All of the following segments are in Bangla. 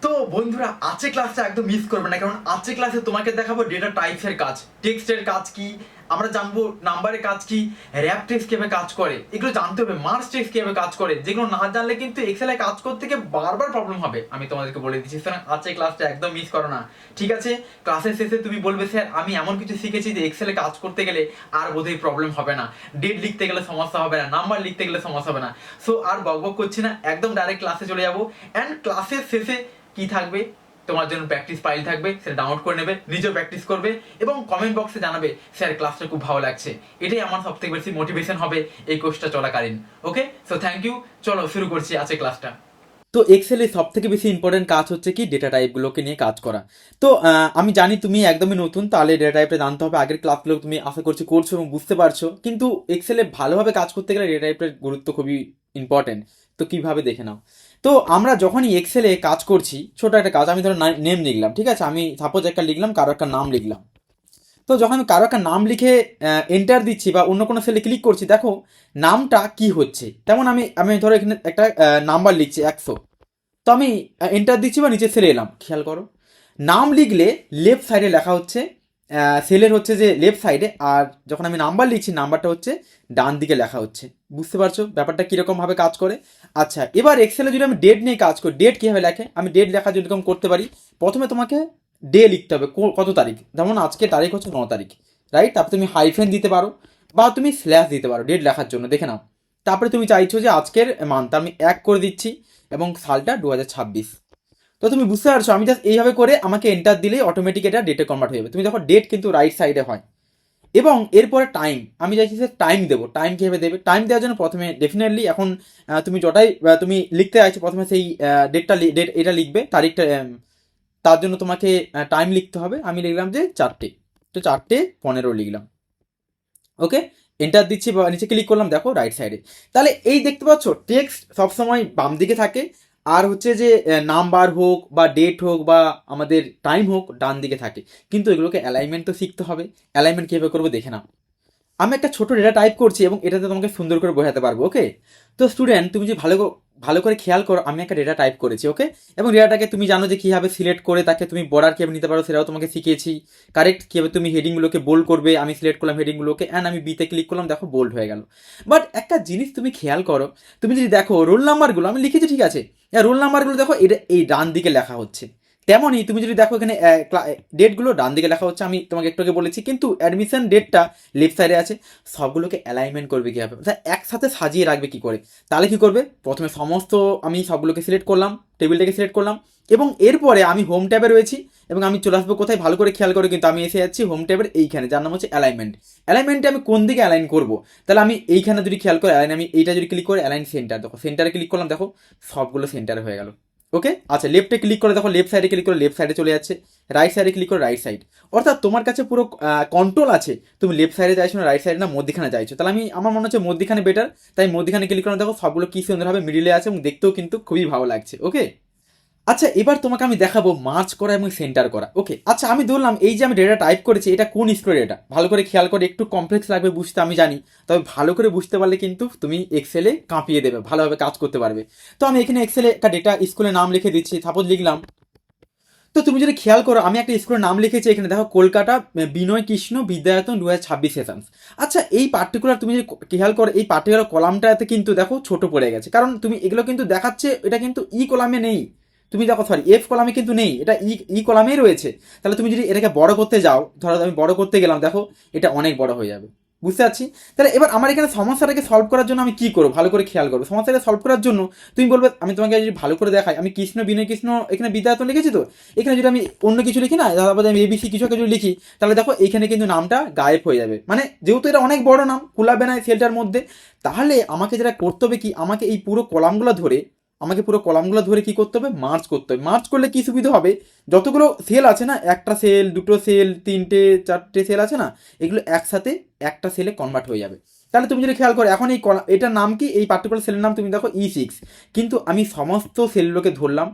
তো বন্ধুরা আজকে ক্লাসটা একদম মিস করবে না, কারণ আজকে ক্লাসে তোমাকে দেখাবো ডেটা টাইপসের কাজ, টেক্সটের কাজ কি, আমরা জানবো নাম্বারের কাজ কি, র্যাপ টেক্সট কিভাবে কাজ করে, এগুলো জানতে হবে। মার্কস টেক্সট কিভাবে কাজ করে, যেগুলো না জানলে কিন্তু এক্সেলে কাজ করতে গিয়ে বারবার প্রবলেম হবে, আমি তোমাদেরকে বলে দিচ্ছি। সুতরাং আজকে ক্লাসটা একদম মিস করো না, ঠিক আছে? ক্লাসের শেষে তুমি বলবে স্যার আমি এমন কিছু শিখেছি যে এক্সেলে কাজ করতে গেলে আর বোধহয় প্রবলেম হবে না, ডেট লিখতে গেলে সমস্যা হবে না, নাম্বার লিখতে গেলে সমস্যা হবে না। সো আর বকবক করছি না, একদম ডাইরেক্ট ক্লাসে চলে যাবো। অ্যান্ড ক্লাসের শেষে কি থাকবে, তোমার জন্য প্র্যাকটিস ফাইল থাকবে, সেটা ডাউনলোড করে নেবে, নিজেও প্র্যাকটিস করবে এবং কমেন্ট বক্সে জানাবে স্যার ক্লাসটা খুব ভালো লাগছে। এটাই আমার সব থেকে বেশি মোটিভেশন হবে এই কোর্সটা চলাকালীন। ওকে, সো থ্যাংক ইউ, চলো শুরু করছি আজকে ক্লাসটা। তো এক্সেলে সব থেকে বেশি ইম্পর্টেন্ট কাজ হচ্ছে কি ডেটা টাইপগুলোকে নিয়ে কাজ করা। তো আমি জানি তুমি একদমই নতুন, তাহলে ডেটা টাইপটা জানতে হবে। আগের ক্লাসগুলো তুমি আশা করছি করছো এবং বুঝতে পারছো, কিন্তু এক্সেলে ভালোভাবে কাজ করতে গেলে ডেটা টাইপের গুরুত্ব খুবই ইম্পর্টেন্ট। তো কিভাবে দেখে নাও। তো আমরা যখনই এক্সেলে কাজ করছি, ছোট একটা কাজ, আমি ধরো নেম লিখলাম, ঠিক আছে? আমি সাপোজ একটা লিখলাম, কারো একটা নাম লিখলাম। তো যখন আমি কারো একটা নাম লিখে এন্টার দিচ্ছি বা অন্য কোনো সেলে ক্লিক করছি, দেখো নামটা কি হচ্ছে। তেমন আমি আমি ধরো এখানে একটা নাম্বার লিখছি 100। তো আমি এন্টার দিচ্ছি বা নিচে সেলে এলাম, খেয়াল করো নাম লিখলে লেফট সাইডে লেখা হচ্ছে, সেলের হচ্ছে যে লেফট সাইডে, আর যখন আমি নাম্বার লিখছি নাম্বারটা হচ্ছে ডান দিকে লেখা হচ্ছে। বুঝতে পারছো ব্যাপারটা কীরকমভাবে কাজ করে? আচ্ছা, এবার এক্সেলে যদি আমি ডেট নিয়ে কাজ করি, ডেট কীভাবে লেখে, আমি ডেট লেখা যেরকম করতে পারি, প্রথমে তোমাকে ডে লিখতে হবে, কত তারিখ। যেমন আজকে তারিখ হচ্ছে 9 তারিখ, রাইট? তারপর তুমি হাইফেন দিতে পারো বা তুমি স্ল্যাশ দিতে পারো ডেট লেখার জন্য, দেখে নাও। তারপরে তুমি চাইছো যে আজকের মান্থ আমি 1 করে দিচ্ছি এবং সালটা 2026। তো তুমি বুঝতে পারছো, আমি জাস্ট এইভাবে করে আমাকে এন্টার দিলেই অটোমেটিক এটা ডেটে কনভার্ট হয়ে যাবে। তুমি দেখো ডেট কিন্তু রাইট সাইডে হয়। এবং এরপরে টাইম, আমি চাইছি যে টাইম দেবো। টাইম কীভাবে দেবে? টাইম দেওয়ার জন্য প্রথমে ডেফিনেটলি এখন তুমি যটাই তুমি লিখতে চাইছো, প্রথমে সেই ডেট এটা লিখবে, তারিখটা। তার জন্য তোমাকে টাইম লিখতে হবে। আমি লিখলাম যে 4টে, তো 4:15 লিখলাম। ওকে, এন্টার দিচ্ছি বা নিচে ক্লিক করলাম, দেখো রাইট সাইডে। তাহলে এই দেখতে পাচ্ছ টেক্সট সবসময় বাম দিকে থাকে, আর হচ্ছে যে নাম্বার হোক বা ডেট হোক বা আমাদের টাইম হোক ডান দিকে থাকে। কিন্তু এগুলোকে অ্যালাইনমেন্ট তো শিখতে হবে। অ্যালাইনমেন্ট কীভাবে করবো দেখে নাও। আমি একটা ছোট ডেটা টাইপ করছি এবং এটাতে তোমাকে সুন্দর করে বোঝাতে পারবো। ওকে, তো স্টুডেন্ট তুমি যে ভালো করে খেয়াল করো, আমি একটা ডেটা টাইপ করেছি। ওকে, এবং ডেটাটাকে তুমি জানো যে কীভাবে সিলেক্ট করে তাকে তুমি বর্ডার কীভাবে নিতে পারো, সেটাও তোমাকে শিখিয়েছি। কারেক্ট কীভাবে তুমি হেডিংগুলোকে বোল্ড করবে, আমি সিলেক্ট করলাম হেডিংগুলোকে, অ্যান্ড আমি বিতে ক্লিক করলাম, দেখো বোল্ড হয়ে গেল। বাট একটা জিনিস তুমি খেয়াল করো, তুমি যদি দেখো রোল নাম্বারগুলো আমি লিখেছি, ঠিক আছে, রোল নাম্বারগুলো দেখো এটা এই ডান দিকে লেখা হচ্ছে। তেমনই তুমি যদি দেখো এখানে ডেটগুলো ডান দিকে লেখা হচ্ছে, আমি তোমাকে একটু আগে বলেছি, কিন্তু অ্যাডমিশন ডেটটা লেফট সাইডে আছে। সবগুলোকে অ্যালাইনমেন্ট করবে কীভাবে, একসাথে সাজিয়ে রাখবে কী করে? তাহলে কী করবে, প্রথমে সমস্ত আমি সবগুলোকে সিলেক্ট করলাম, টেবিলটাকে সিলেক্ট করলাম, এবং এরপরে আমি হোম ট্যাবে রয়েছি এবং আমি চলে আসবো কোথায়, ভালো করে খেয়াল করে, কিন্তু আমি এসে যাচ্ছি হোম ট্যাবের এইখানে, যার নাম হচ্ছে অ্যালাইনমেন্ট। অ্যালাইনমেন্টে আমি কোন দিকে অ্যালাইন করবো, তাহলে আমি এইখানে যদি খেয়াল করে অ্যালাইন, আমি এইটা যদি ক্লিক করে অ্যালাইন সেন্টার, দেখো সেন্টারে ক্লিক করলাম, দেখো সবগুলো সেন্টারে হয়ে গেল। ওকে, আচ্ছা, লেফটে ক্লিক করে দেখো লেফট সাইডে ক্লিক করে লেফট সাইডে চলে যাচ্ছে, রাইট সাইডে ক্লিক করে রাইট সাইড। অর্থাৎ তোমার কাছে পুরো কন্ট্রোল আছে, তুমি লেফট সাইডে চাইছো না রাইট সাইডে না মধ্যখানে চাইছো। তাহলে আমার মনে হচ্ছে মধ্যখানে বেটার, তাই মধ্যখানে ক্লিক করে দেখো সবগুলো কি সুন্দরভাবে মিডিলে আছে এবং দেখতেও কিন্তু খুবই ভালো লাগছে। ওকে, আচ্ছা, এবার তোমাকে আমি দেখাবো মার্চ করা এবং সেন্টার করা। ওকে, আচ্ছা, আমি ধরলাম এই যে আমি ডেটা টাইপ করেছি, এটা কোন স্কুলের ডেটা, ভালো করে খেয়াল করে, একটু কমপ্লেক্স লাগবে বুঝতে আমি জানি, তবে ভালো করে বুঝতে পারলে কিন্তু তুমি এক্সেলে কাঁপিয়ে দেবে, ভালোভাবে কাজ করতে পারবে। তো আমি এখানে এক্সেলে একটা ডেটা স্কুলের নাম লিখে দিচ্ছি, সাপোজ লিখলাম। তো তুমি যদি খেয়াল করো, আমি একটা স্কুলের নাম লিখেছি এখানে, দেখো কলকাতা বিনয় কৃষ্ণ বিদ্যায়তন 2026 সেশনস। আচ্ছা, এই পার্টিকুলার তুমি যদি খেয়াল করো, এই পার্টিকুলার কলামটাতে কিন্তু দেখো ছোট পড়ে গেছে, কারণ তুমি এগুলো কিন্তু দেখাচ্ছে এটা কিন্তু ই কলামে নেই। তুমি দেখো, সরি, এফ কলামে কিন্তু নেই, এটা ই কলামেই রয়েছে। তাহলে তুমি যদি এটাকে বড় করতে যাও, ধরো আমি বড় করতে গেলাম, দেখো এটা অনেক বড় হয়ে যাবে। বুঝতে পারছি। তাহলে এবার আমার এখানে সমস্যাটাকে সলভ করার জন্য আমি কি করবো, ভালো করে খেয়াল করবো। সমস্যাটা সলভ করার জন্য তুমি বলবে, আমি তোমাকে যদি ভালো করে দেখাই, আমি কৃষ্ণ বিনয় কৃষ্ণ এখানে বিদ্যায়তন লিখেছি, তো এখানে যদি আমি অন্য কিছু লিখি না, তারপরে আমি এবিসি কিছু একটা যদি লিখি, তাহলে দেখো এখানে কিন্তু নামটা গায়েব হয়ে যাবে। মানে যেহেতু এটা অনেক বড় নাম, কুলাবে না সেলটার মধ্যে। তাহলে আমাকে যেটা করতে হবে কি, আমাকে এই পুরো কলামগুলো ধরে, কি করতে হবে, মার্চ করতে হবে। মার্চ করলে কি সুবিধা হবে, যতগুলো সেল আছে না, একটা সেল, দুটো সেল, তিনটে, চারটে সেল আছে না, এগুলো একসাথে একটা সেলে কনভার্ট হয়ে যাবে। তাহলে তুমি যদি খেয়াল করো, এখন এই এটার নাম কি, এই পার্টিকুলার সেলের নাম তুমি দেখো E6, কিন্তু আমি সমস্ত সেলগুলোকে ধরলাম,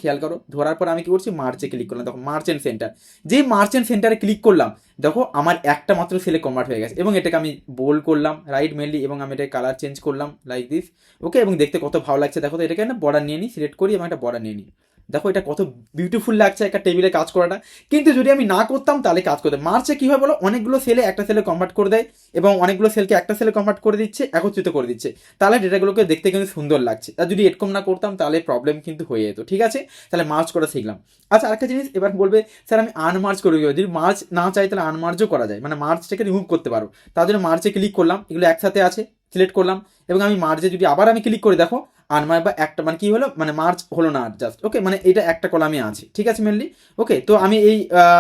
খেয়াল করো, ধরার পর আমি কি করছি, মার্চে ক্লিক করলাম, দেখো মার্চ এন্ড সেন্টার। যেই মার্চ এন্ড সেন্টারে ক্লিক করলাম, দেখো আমার একটা মাত্র সেলে কনভার্ট হয়ে গেছে, এবং এটাকে আমি বোল্ড করলাম রাইট মেনলি, এবং আমি এটাকে কালার চেঞ্জ করলাম লাইক দিস। ওকে, এবং দেখতে কত ভালো লাগছে দেখো। তো এটাকে না বর্ডার নিয়ে নিই, সিলেক্ট করি এবং একটা বর্ডার নিয়ে নিই, দেখো এটা কত বিউটিফুল লাগছে একটা টেবিলে কাজ করাটা। কিন্তু যদি আমি না করতাম তাহলে কাজ করতাম। মার্চে কী হয় বলো, অনেকগুলো সেলে একটা সেলে কনভার্ট করে দেয় এবং অনেকগুলো সেলকে একটা সেলে কনভার্ট করে দিচ্ছে, একত্রিত করে দিচ্ছে, তাহলে ডেটাগুলোকে দেখতে কিন্তু সুন্দর লাগছে। আর যদি এরকম না করতাম তাহলে প্রবলেম কিন্তু হয়ে যেত। ঠিক আছে, তাহলে মার্চ করা শিখলাম। আচ্ছা আরেকটা জিনিস এবার বলবে স্যার আমি আনমার্চ করে যদি মার্চ না চাই তাহলে আনমার্চও করা যায়, মানে মার্চটাকে রিমুভ করতে পারো। তার জন্য মার্চে ক্লিক করলাম, এগুলো একসাথে আছে, সিলেক্ট করলাম এবং আমি মার্চে যদি আবার আমি ক্লিক করে দেখো আনমার্চ বা একটা মানে কি হলো, মানে মার্চ হলো না জাস্ট, ওকে, মানে এটা একটা কলামে আছে। ঠিক আছে মেনলি, ওকে। তো আমি এই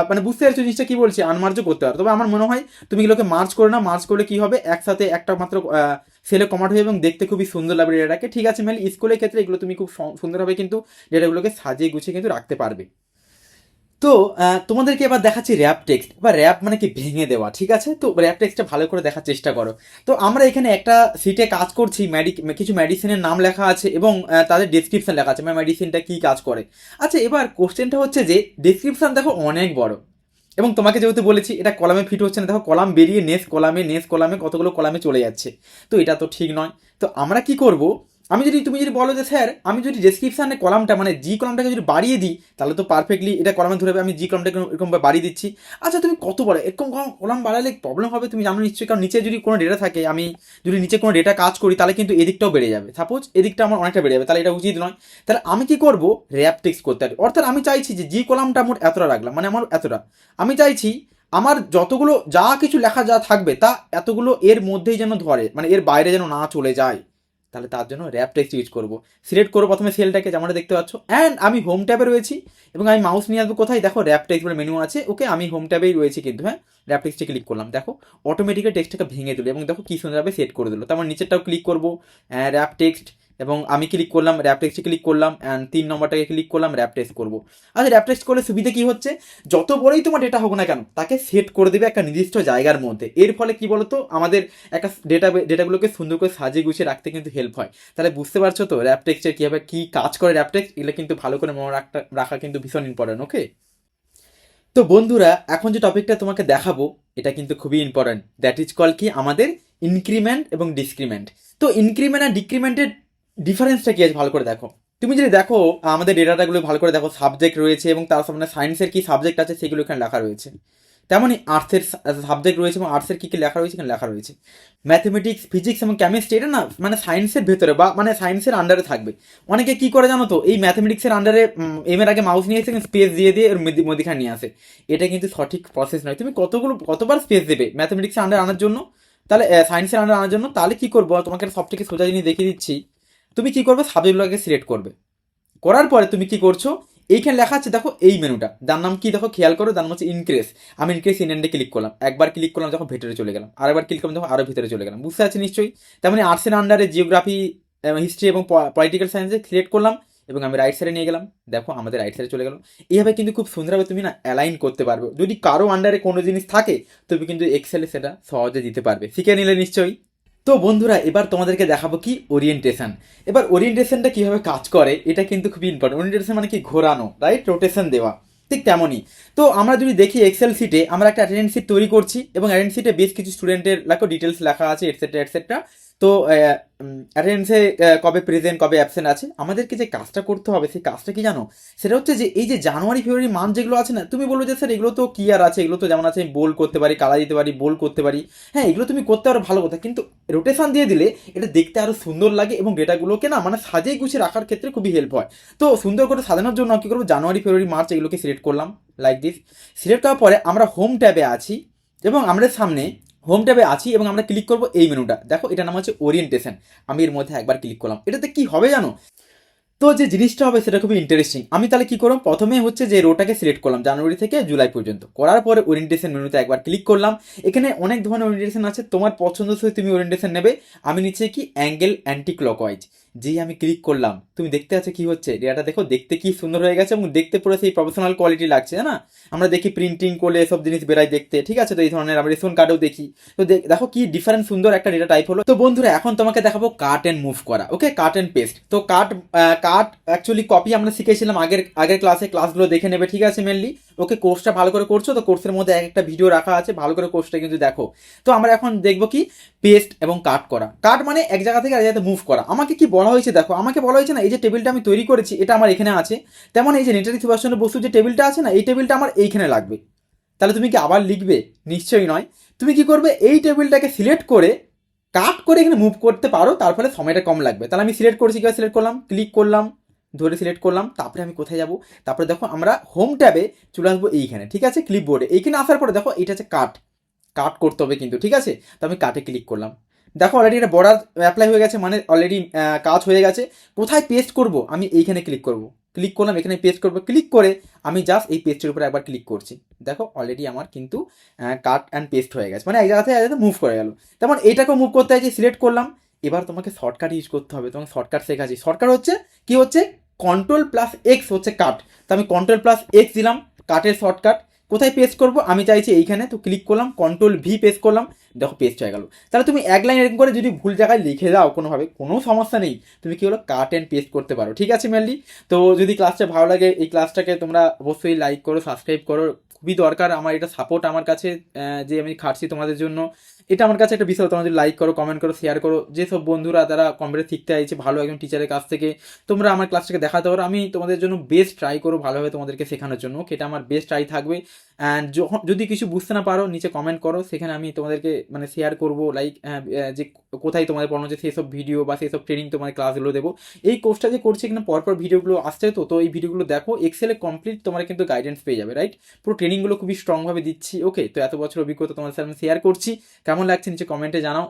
মানে বুঝতে পারছো জিনিসটা কি বলছি, আনমার্চও করতে পারো। তবে আমার মনে হয় তুমি এগুলোকে মার্চ করে না, মার্চ করলে কি হবে একসাথে একটা মাত্র সেলে কমাট হয়ে এবং দেখতে খুবই সুন্দর লাগবে ডেটাটাকে। ঠিক আছে মেনলি স্কুলের ক্ষেত্রে এগুলো তুমি খুব সুন্দরভাবে কিন্তু ডেটাগুলোকে সাজিয়ে গুছিয়ে কিন্তু রাখতে পারবে। তো তোমাদেরকে এবার দেখাচ্ছি র্যাপ টেক্সট বা র্যাপ মানে কি ভেঙে দেওয়া। ঠিক আছে, তো র্যাপ টেক্সটটা ভালো করে দেখার চেষ্টা করো। তো আমরা এখানে একটা সিটে কাজ করছি, কিছু মেডিসিনের নাম লেখা আছে এবং তাদের ডেসক্রিপশন লেখা আছে, মানে মেডিসিনটা কী কাজ করে। আচ্ছা এবার কোশ্চেনটা হচ্ছে যে ডেসক্রিপশন দেখো অনেক বড় এবং তোমাকে যেহেতু বলেছি এটা কলামে ফিট হচ্ছে না, দেখো কলাম বেরিয়ে নেক্সট কলামে কতগুলো কলামে চলে যাচ্ছে। তো এটা তো ঠিক নয়। তো আমরা কি করব, তুমি যদি বলো যে স্যার আমি যদি ডেসক্রিপশানে কলামটা মানে জি কলামটাকে যদি বাড়িয়ে দিই তাহলে তো পারফেক্টলি এটা কলামে ধরে আমি জি কলামটাকে এরকম বাড়িয়ে দিচ্ছি। আচ্ছা তুমি কত বড় এরকম কলাম বাড়ালে প্রবলেম হবে তুমি জানো নিশ্চয়ই, কারণ নিচে যদি কোনো ডেটা থাকে, আমি যদি নিচে কোনো ডেটা কাজ করি তাহলে কিন্তু এদিকটাও বেড়ে যাবে, সাপোজ এদিকটা আমার অনেকটা বেড়ে যাবে, তাহলে এটা উচিত নয়। তাহলে আমি কি করব, র্যাপ টেক্সট করতে পারি। অর্থাৎ আমি চাইছি যে জি কলামটা আমার এতটা রাখলাম, মানে আমার এতটা, আমি চাইছি আমার যতগুলো যা কিছু লেখা যা থাকবে তা এতগুলো এর মধ্যেই যেন ধরে, মানে এর বাইরে যেন না চলে যায়। তাহলে তার জন্য র্যাপ টেক্সট ইউজ করবো। সিলেক্ট করবো প্রথমে সেলটাকে যেমনটা দেখতে পাচ্ছ, অ্যান্ড আমি হোম ট্যাবে রয়েছি এবং আমি মাউস নিয়ে আসবো কোথায়, দেখো র্যাপ টেক্সট বলে মেনু আছে, ওকে আমি হোম ট্যাবেই রয়েছি কিন্তু, হ্যাঁ র্যাপ টেক্সটে ক্লিক করলাম, দেখো অটোমেটিক্যালি টেক্সটটাকে ভেঙে দিল এবং দেখো কি সুন্দরভাবে সেট করে দিল। তারপর নিচেরটাও ক্লিক করবো র্যাপ টেক্সট এবং আমি ক্লিক করলাম র্যাপ টেক্সটে ক্লিক করলাম অ্যান্ড 3 নম্বরটাকে ক্লিক করলাম র্যাপ টেক্সট করবো। আচ্ছা র্যাপ টেক্সট করলে সুবিধা কি হচ্ছে, যত বড়ই তোমার ডেটা হোক না কেন তাকে সেট করে দেবে একটা নির্দিষ্ট জায়গার মধ্যে। এর ফলে কি বলতো আমাদের একটা ডেটাগুলোকে সুন্দর করে সাজিয়ে গুছিয়ে রাখতে কিন্তু হেল্প হয়। তাহলে বুঝতে পারছো তো র্যাপ টেক্সটের কীভাবে কী কাজ করে র্যাপ টেক্সট, এগুলো কিন্তু ভালো করে মনে রাখা কিন্তু ভীষণ ইম্পর্টেন্ট, ওকে। তো বন্ধুরা এখন যে টপিকটা তোমাকে দেখাবো এটা কিন্তু খুবই ইম্পর্টেন্ট, দ্যাট ইজ কল কি আমাদের ইনক্রিমেন্ট এবং ডিসক্রিমেন্ট। তো ইনক্রিমেন্ট আর ডিক্রিমেন্টের ডিফারেন্সটা কি আছে ভালো করে দেখো। তুমি যদি দেখো আমাদের ডেটাটাগুলো ভালো করে দেখো, সাবজেক্ট রয়েছে এবং তার সামনে সায়েন্সের কি সাবজেক্ট আছে সেগুলো এখানে লেখা রয়েছে, তেমনই আর্টসের সাবজেক্ট রয়েছে এবং আর্টসের কী কী লেখা রয়েছে এখানে লেখা রয়েছে। ম্যাথমেটিক্স ফিজিক্স এবং কেমিস্ট্রি এটা না মানে সায়েন্সের ভেতরে বা মানে সায়েন্সের আন্ডারে থাকবে। অনেকে কী করে জানো তো, এই ম্যাথমেটিক্সের আন্ডারে এম এর আগে মাউস নিয়ে এসে স্পেস দিয়ে এর মধ্যেখানে নিয়ে আসে। এটা কিন্তু সঠিক প্রসেস নয়। তুমি কতবার স্পেস দেবে ম্যাথমেটিক্সের আন্ডার আনার জন্য, তাহলে সায়েন্সের আন্ডার আনার জন্য, তাহলে কী করবো তোমাকে সব থেকে সোজা জিনিস দেখিয়ে দিচ্ছি। তুমি কী করবে, সাবজেক্টগুলোকে সিলেক্ট করবে, করার পরে তুমি কি করছো, এইখানে লেখা আছে দেখো এই মেনুটা, যার নাম কি দেখো খেয়াল করো, যার নাম হচ্ছে ইনক্রিজ। আমি ইনক্রিজ ইন্ডেন্টে ক্লিক করলাম, একবার ক্লিক করলাম যখন ভেতরে চলে গেলাম, আরেকবার ক্লিক করলাম যখন আরও ভিতরে চলে গেলাম, বুঝতে পারছি নিশ্চয়ই। তেমনি আর্টসের আন্ডারে জিওগ্রাফি হিস্ট্রি এবং পলিটিক্যাল সায়েন্সে সিলেক্ট করলাম এবং আমি রাইট সাইডে নিয়ে গেলাম, দেখো আমাদের রাইট সাইডে চলে গেল। এইভাবে কিন্তু খুব সুন্দরভাবে তুমি না অ্যালাইন করতে পারবে। যদি কারো আন্ডারে কোনো জিনিস থাকে তুমি কিন্তু এক্সেলে সেটা সহজে দিতে পারবে, শিখে নিলে নিশ্চয়ই। তো বন্ধুরা এবার তোমাদেরকে দেখাবো কি ওরিয়েন্টেশন। এবার ওরিয়েন্টেশনটা কীভাবে কাজ করে এটা কিন্তু খুবই ইম্পর্টেন্ট। ওরিয়েন্টেশন মানে কি ঘোরানো, রাইট, রোটেশন দেওয়া, ঠিক তেমনই। তো আমরা যদি দেখি এক্সেল সিটে আমরা একটা অ্যাটেন্ডেন্স সিট তৈরি করছি এবং অ্যাটেন্ডেন্স সিটে বেশ কিছু স্টুডেন্টের ডিটেলস লেখা আছে এটসেট্রা এটসেট্রা। তো অ্যাটেন্ডেন্সে কবে প্রেজেন্ট কবে অ্যাবসেন্ট আছে, আমাদেরকে যে কাজটা করতে হবে সেই কাজটা কি জানো, সেটা হচ্ছে যে এই যে জানুয়ারি ফেব্রুয়ারি মান্থ যেগুলো আছে না, তুমি বলবো যে স্যার এগুলো তো কি আর আছে, এগুলো তো যেমন আছে আমি বোল্ড করতে পারি, কালার দিতে পারি, বোল্ড করতে পারি, হ্যাঁ এগুলো তুমি করতে পারো ভালো কথা, কিন্তু রোটেশন দিয়ে দিলে এটা দেখতে আরও সুন্দর লাগে এবং ডেটাগুলোকে না মানে সাজিয়ে গুছিয়ে রাখার ক্ষেত্রে খুবই হেল্প হয়। তো সুন্দর করে সাজানোর জন্য কী করবো, জানুয়ারি ফেব্রুয়ারি মার্চ এগুলোকে সিলেক্ট করলাম লাইক দিস। সিলেক্ট করার পরে আমরা হোম ট্যাবে আছি এবং আমাদের সামনে হোম ট্যাবে আছি এবং আমরা ক্লিক করবো এই মেনুটা, দেখো এটা নাম হচ্ছে ওরিয়েন্টেশন। আমি এর মধ্যে একবার ক্লিক করলাম, এটাতে কি হবে জানো, তো যে জিনিসটা হবে সেটা খুবই ইন্টারেস্টিং। আমি তাহলে কি করলাম, প্রথমে হচ্ছে যে রোটাকে সিলেক্ট করলাম জানুয়ারি থেকে জুলাই পর্যন্ত, করার পরে ওরিয়েন্টেশন মেনুতে একবার ক্লিক করলাম। এখানে অনেক ধরনের ওরিয়েন্টেশন আছে, তোমার পছন্দ সহ তুমি ওরিয়েন্টেশন নেবে। আমি নিচে কি অ্যাঙ্গেল অ্যান্টি ক্লকওয়াইজ, যেই আমি ক্লিক করলাম তুমি দেখতে আছে কি হচ্ছে, ডেটাটা দেখো দেখতে কি সুন্দর হয়ে গেছে এবং দেখতে পুরো সেই প্রফেশনাল কোয়ালিটি লাগছে না। আমরা দেখি প্রিন্টিং করলে এসব জিনিস বেরাই দেখতে, ঠিক আছে। তো এই ধরনের আমরা রেশন কার্ডেও দেখি। তো দেখো কি ডিফারেন্ট সুন্দর একটা ডেটা টাইপ হলো। তো বন্ধুরা এখন তোমাকে দেখাবো কাট অ্যান্ড মুভ করা, ওকে, কাট অ্যান্ড পেস্ট। তো কাট অ্যাকচুয়ালি কপি আমরা শিখেছিলাম আগের ক্লাসগুলো দেখে নেবে, ঠিক আছে। মেনলি ওকে, কোর্সটা ভালো করে করছো তো কোর্সের মধ্যে এক একটা ভিডিও রাখা আছে, ভালো করে কোর্সটা কিন্তু দেখো। তো আমরা এখন দেখবো কি পেস্ট এবং কাট করা। কাট মানে এক জায়গা থেকে আর জায়গাতে মুভ করা। আমাকে কি বলা হয়েছে দেখো, আমাকে বলা হয়েছে না এই যে টেবিলটা আমি তৈরি করেছি এটা আমার এখানে আছে, তেমন এই যে নেতাজি সুভাষচন্দ্র বসুর যে টেবিলটা আছে না, এই টেবিলটা আমার এইখানে লাগবে। তাহলে তুমি কি আবার লিখবে? নিশ্চয়ই নয়। তুমি কি করবে, এই টেবিলটাকে সিলেক্ট করে কাট করে এখানে মুভ করতে পারো, তার ফলে সময়টা কম লাগবে। তাহলে আমি সিলেক্ট করছি, কীভাবে সিলেক্ট করলাম, ক্লিক করলাম, ধরে সিলেক্ট করলাম, তারপরে আমি কোথায় যাব, তারপরে দেখো আমরা হোম ট্যাবে চলে আসবো এইখানে, ঠিক আছে, ক্লিপবোর্ডে। এইখানে আসার পরে দেখো এটা হচ্ছে কাট, কাট করতে হবে কিন্তু, ঠিক আছে। তো আমি কাটে ক্লিক করলাম, দেখো অলরেডি এটা বর্ডার অ্যাপ্লাই হয়ে গেছে, মানে অলরেডি কাজ হয়ে গেছে। কোথায় পেস্ট করব, আমি এইখানে ক্লিক করব, ক্লিক করলাম, এখানে পেস্ট করবো, ক্লিক করে আমি জাস্ট এই পেস্টের উপরে একবার ক্লিক করছি। দেখো অলরেডি আমার কিন্তু কাট অ্যান্ড পেস্ট হয়ে গেছে, মানে এক জায়গা থেকে এক জায়গাতে মুভ করে গেল। তেমন এইটাকেও মুভ করতে চাইছি, সিলেক্ট করলাম। এবার তোমাকে শর্টকাট ইউজ করতে হবে, তোমাকে শর্টকাট শেখাচ্ছি। শর্টকাট হচ্ছে কি, হচ্ছে Ctrl+X হচ্ছে কাট। তো আমি Ctrl+X দিলাম, কাটের শর্টকাট। কোথায় পেস্ট করব, আমি চাইছি এইখানে, তো ক্লিক করলাম, Ctrl+V পেস্ট করলাম, দেখো পেস্ট হয়ে গেল। তাহলে তুমি এক লাইন এরকম করে যদি ভুল জায়গায় লিখে দাও কোনোভাবে, কোনো সমস্যা নেই, তুমি কি হলো কাট অ্যান্ড পেস্ট করতে পারো, ঠিক আছে মেনলি। তো যদি ক্লাসটা ভালো লাগে, এই ক্লাসটাকে তোমরা অবশ্যই লাইক করো, সাবস্ক্রাইব করো, খুবই দরকার আমার এটা সাপোর্ট আমার কাছে, যে আমি খাটছি তোমাদের জন্য, এটা আমার কাছে একটা বিষয়। তোমরা যদি লাইক করো, কমেন্ট করো, শেয়ার করো, যেসব বন্ধুরা তারা কম্পিউটার শিখতে চাইছে ভালো একজন টিচারের কাছ থেকে, তোমরা আমার ক্লাসটাকে দেখাতে পারো। আমি তোমাদের জন্য বেস্ট ট্রাই করো ভালোভাবে তোমাদেরকে শেখানোর জন্য, এটা আমার বেস্ট ট্রাই থাকবে। অ্যান্ড যদি কিছু বুঝতে না পারো নিচে কমেন্ট করো, সেখানে আমি তোমাদেরকে মানে শেয়ার করবো, লাইক যে কোথায় তোমাদের পড়ানো হচ্ছে সেসব ভিডিও বা সেসব ট্রেনিং তোমাদের ক্লাসগুলো দেবো। এই কোর্সটা যে করছি এখানে পরপর ভিডিওগুলো আসছে, তো এই ভিডিওগুলো দেখো, এক্সেলে কমপ্লিট তোমরা কিন্তু গাইডেন্স পেয়ে যাবে, রাইট। পুরো ট্রেনিংগুলো খুবই স্ট্রংভাবে দিচ্ছি, ওকে। তো এত বছর অভিজ্ঞতা তোমাদের সাথে আমি শেয়ার করছি, কেমন লাগছে নিচে কমেন্টে জানাও।